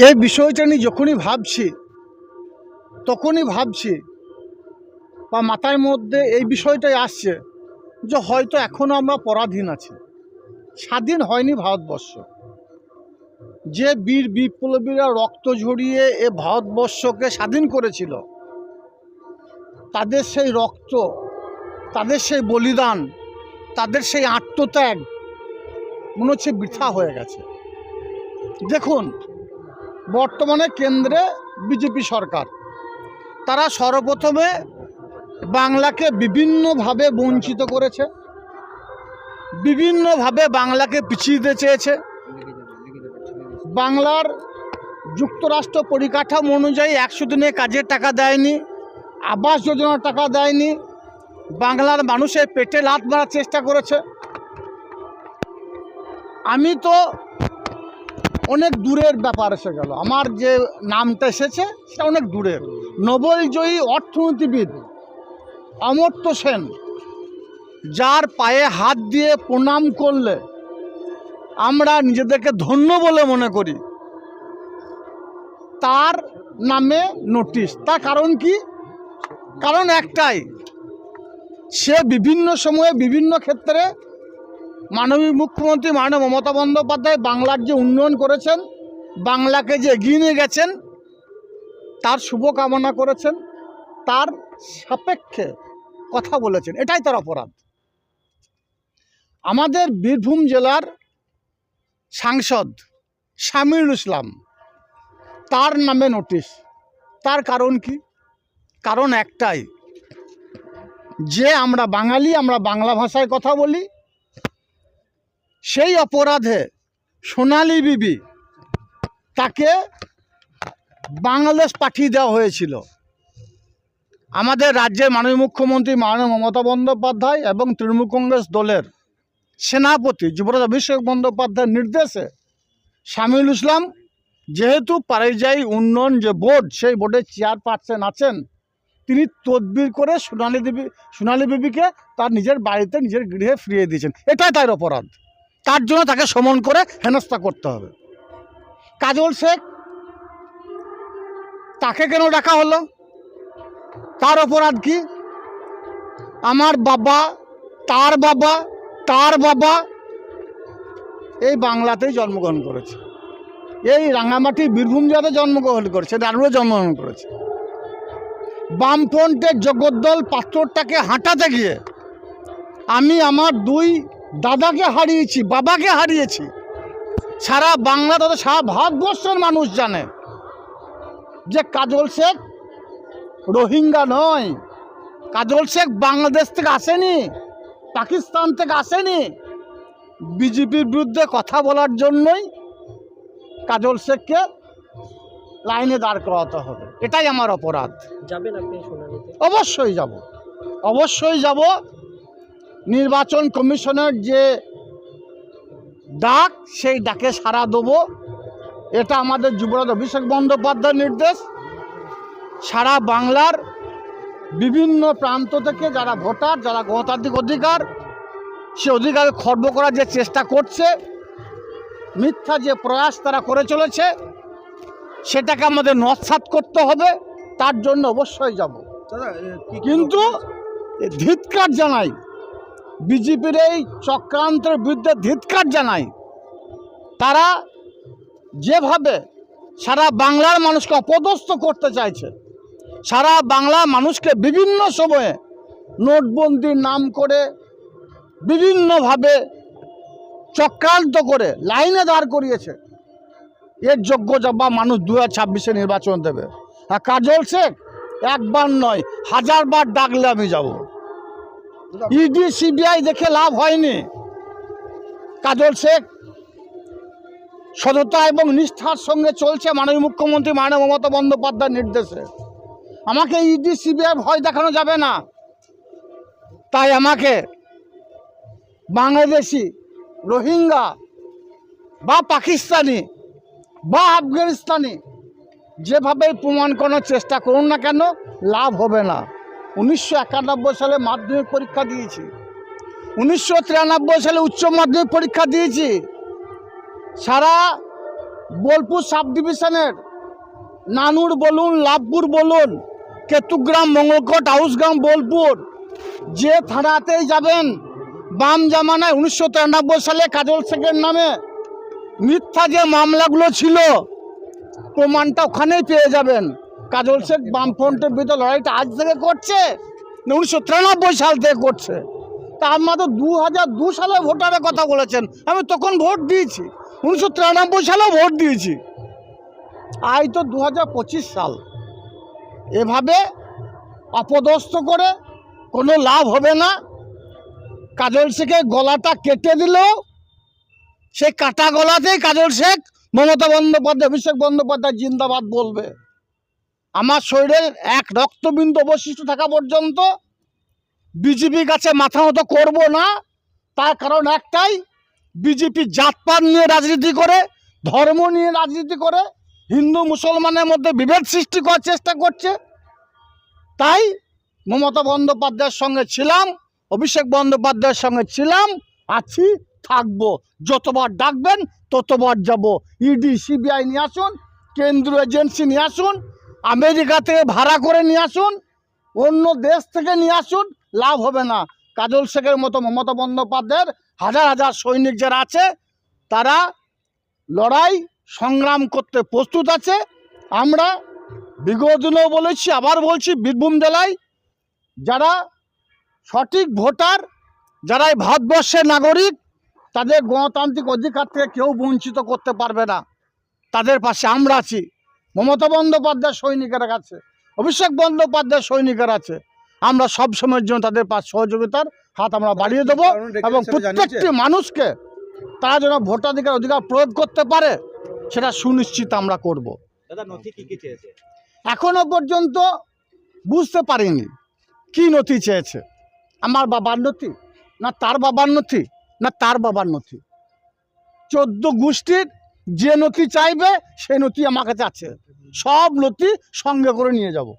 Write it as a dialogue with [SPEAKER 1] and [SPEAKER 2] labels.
[SPEAKER 1] এই বিষয়টা নিয়ে যখনই ভাবছি বা মাথার মধ্যে এই বিষয়টাই আসছে যে হয়তো এখনও আমরা পরাধীন আছি, স্বাধীন হয়নি ভারতবর্ষ। যে বীর বিপ্লবীরা রক্ত ঝরিয়ে এ ভারতবর্ষকে স্বাধীন করেছিল, তাদের সেই রক্ত, তাদের সেই বলিদান, তাদের সেই আত্মত্যাগ মনে হচ্ছে বৃথা হয়ে গেছে। দেখুন, বর্তমানে কেন্দ্রে বিজেপি সরকার, তারা সর্বপ্রথমে বাংলাকে বিভিন্নভাবে বঞ্চিত করেছে, বিভিন্নভাবে বাংলাকে পিছিয়ে দিতে চেয়েছে। বাংলার যুক্তরাষ্ট্র পরিকাঠামো অনুযায়ী 100 দিনে কাজের টাকা দেয়নি, আবাস যোজনার টাকা দেয়নি, বাংলার মানুষের পেটে লাথ মারার চেষ্টা করেছে। আমি তো অনেক দূরের ব্যাপার এসে গেল, আমার যে নামটা এসেছে সেটা অনেক দূরের। নোবেলজয়ী অর্থনীতিবিদ অমর্ত্য সেন, যার পায়ে হাত দিয়ে প্রণাম করলে আমরা নিজেদেরকে ধন্য বলে মনে করি, তার নামে নোটিশ। তার কারণ কি? কারণ একটাই, সে বিভিন্ন সময়ে বিভিন্ন ক্ষেত্রে মাননীয় মুখ্যমন্ত্রী মাননীয় মমতা বন্দ্যোপাধ্যায় বাংলার যে উন্নয়ন করেছেন, বাংলাকে যে এগিয়ে নিয়ে গেছেন, তার শুভকামনা করেছেন, তার সাপেক্ষে কথা বলেছেন। এটাই তার অপরাধ। আমাদের বীরভূম জেলার সাংসদ শামিউল ইসলাম, তার নামে নোটিশ। তার কারণ কি? কারণ একটাই, যে আমরা বাঙালি, আমরা বাংলা ভাষায় কথা বলি, সেই অপরাধে সোনালী বিবি তাকে বাংলাদেশ পাঠিয়ে দেওয়া হয়েছিল। আমাদের রাজ্যের মাননীয় মুখ্যমন্ত্রী মাননীয় মমতা বন্দ্যোপাধ্যায় এবং তৃণমূল কংগ্রেস দলের সেনাপতি যুবরাজ অভিষেক বন্দ্যোপাধ্যায়ের নির্দেশে শামিউল ইসলাম, যেহেতু পরিযায়ী উন্নয়ন যে বোর্ড, সেই বোর্ডের চেয়ারপারসন আছেন, তিনি তদবির করে সোনালী বিবিকে তার নিজের বাড়িতে, নিজের গৃহে ফিরিয়ে দিয়েছেন। এটাই তার অপরাধ। তার জন্য তাকে সমন করে হেনস্থা করতে হবে। কাজল শেখ, তাকে কেন ডাকা হলো? তার অপরাধ কি? আমার বাবা, তার বাবা, তার বাবা এই বাংলাতেই জন্মগ্রহণ করেছে, এই রাঙামাটি বীরভূম জেলাতে জন্মগ্রহণ করেছে, দারুড়ে জন্মগ্রহণ করেছে। বামফ্রন্টের জগদ্দল পাথরটাকে হাঁটাতে গিয়ে আমি আমার 2 দাদাকে হারিয়েছি, বাবাকে হারিয়েছি। সারা বাংলা তথা সারা ভারতবর্ষের মানুষ জানে যে কাজল শেখ রোহিঙ্গা নয়, কাজল শেখ বাংলাদেশ থেকে আসেনি, পাকিস্তান থেকে আসেনি। বিজেপির বিরুদ্ধে কথা বলার জন্যই কাজল শেখকে লাইনে দাঁড় করাতে হবে। এটাই আমার অপরাধ।
[SPEAKER 2] যাবেন আপনি সোনালীতে?
[SPEAKER 1] অবশ্যই যাব, অবশ্যই যাব। নির্বাচন কমিশনের যে ডাক, সেই ডাকে সাড়া দেবো। এটা আমাদের যুবরাজ অভিষেক বন্দ্যোপাধ্যায়ের নির্দেশ। সারা বাংলার বিভিন্ন প্রান্ত থেকে যারা ভোটার, যারা গণতান্ত্রিক অধিকার, সে অধিকারকে খর্ব করার যে চেষ্টা করছে, মিথ্যা যে প্রয়াস তারা করে চলেছে, সেটাকে আমাদের নস্যাৎ করতে হবে। তার জন্য অবশ্যই যাব। কিন্তু ধিক্কার জানাই, বিজেপির এই চক্রান্তের বিরুদ্ধে ধিক্কার জানাই। তারা যেভাবে সারা বাংলার মানুষকে অপদস্থ করতে চাইছে, সারা বাংলার মানুষকে বিভিন্ন সময়ে নোটবন্দির নাম করে বিভিন্নভাবে চক্রান্ত করে লাইনে দাঁড় করিয়েছে, এর যোগ্য জবাব মানুষ 2026-এ নির্বাচন দেবে। আর কাজল শেখ একবার নয়, 1000 বার ডাকলে আমি যাব। ইডি সিবিআই দেখে লাভ হয়নি। কাজল শেখ সততা এবং নিষ্ঠার সঙ্গে চলছে মাননীয় মুখ্যমন্ত্রী মাননীয় মমতা বন্দ্যোপাধ্যায়ের নির্দেশে। আমাকে ইডি সিবিআই ভয় দেখানো যাবে না। তাই আমাকে বাংলাদেশি, রোহিঙ্গা বা পাকিস্তানি বা আফগানিস্তানি যেভাবে প্রমাণ করার চেষ্টা করুন না কেন, লাভ হবে না। 1991 সালে মাধ্যমিক পরীক্ষা দিয়েছি, 1993 সালে উচ্চ মাধ্যমিক পরীক্ষা দিয়েছি। সারা বোলপুর সাব ডিভিশনের নানুর বলুন, লাভপুর বলুন, কেতুগ্রাম, মঙ্গলকোট, আউসগ্রাম, বোলপুর, যে থানাতেই যাবেন বাম জামানায় 1993 সালে কাজল শেখের নামে মিথ্যা যে মামলাগুলো ছিল প্রমাণটা ওখানেই পেয়ে যাবেন। কাজল শেখ বামফ্রন্টের বিরুদ্ধে লড়াইটা আজ থেকে করছে না 1993 সাল থেকে করছে? তার মাত্র 2002 সালে ভোটারের কথা বলেছেন, আমি তখন ভোট দিয়েছি, 1993 সালেও ভোট দিয়েছি। আজ তো 2025 সাল। এভাবে অপদস্থ করে কোনো লাভ হবে না। কাজল শেখের গলাটা কেটে দিলেও সেই কাটা গলাতেই কাজল শেখ, মমতা বন্দ্যোপাধ্যায়, অভিষেক বন্দ্যোপাধ্যায় জিন্দাবাদ বলবে। আমার শরীরের এক রক্তবিন্দু অবশিষ্ট থাকা পর্যন্ত বিজেপির কাছে মাথা মতো করবো না। তার কারণ একটাই, বিজেপি জাতপাত নিয়ে রাজনীতি করে, ধর্ম নিয়ে রাজনীতি করে, হিন্দু মুসলমানের মধ্যে বিভেদ সৃষ্টি করার চেষ্টা করছে। তাই মমতা বন্দ্যোপাধ্যায়ের সঙ্গে ছিলাম, অভিষেক বন্দ্যোপাধ্যায়ের সঙ্গে ছিলাম, আছি, থাকবো। যতবার ডাকবেন ততবার যাব। ইডি সিবিআই নিয়ে আসুন, কেন্দ্রীয় এজেন্সি নিয়ে আসুন, আমেরিকা থেকে ভাড়া করে নিয়ে আসুন, অন্য দেশ থেকে নিয়ে আসুন, লাভ হবে না। কাজল শেখের মতো মমতা বন্দ্যোপাধ্যায়ের হাজার হাজার সৈনিক যারা আছে তারা লড়াই সংগ্রাম করতে প্রস্তুত আছে। আমরা বিগত দিনেও বলেছি, আবার বলছি, বীরভূম জেলায় যারা সঠিক ভোটার, যারা এই ভারতবর্ষের নাগরিক, তাদের গণতান্ত্রিক অধিকার থেকে কেউ বঞ্চিত করতে পারবে না। তাদের পাশে আমরা আছি। মমতা বন্দ্যোপাধ্যায়ের সৈনিকেরা আছে, অভিষেক বন্দ্যোপাধ্যায়ের সৈনিকেরা আছে। আমরা সব সময়ের জন্য তাদের পাশে সহযোগিতার হাত আমরা বাড়িয়ে দেবো এবং প্রত্যেকটি মানুষকে তারা যেন ভোটাধিকার অধিকার প্রয়োগ করতে পারে সেটা সুনিশ্চিত আমরা করব।
[SPEAKER 2] দাদা, নথি কি চেয়েছে?
[SPEAKER 1] এখনো পর্যন্ত বুঝতে পারিনি কি নথি চেয়েছে। আমার বাবার নথি, না তার বাবার নথি, না তার বাবার নথি। 14 গোষ্ঠীর যে নথি চাইবে সেই নথি আমার কাছে আছে। সব নথি সঙ্গে করে নিয়ে যাব।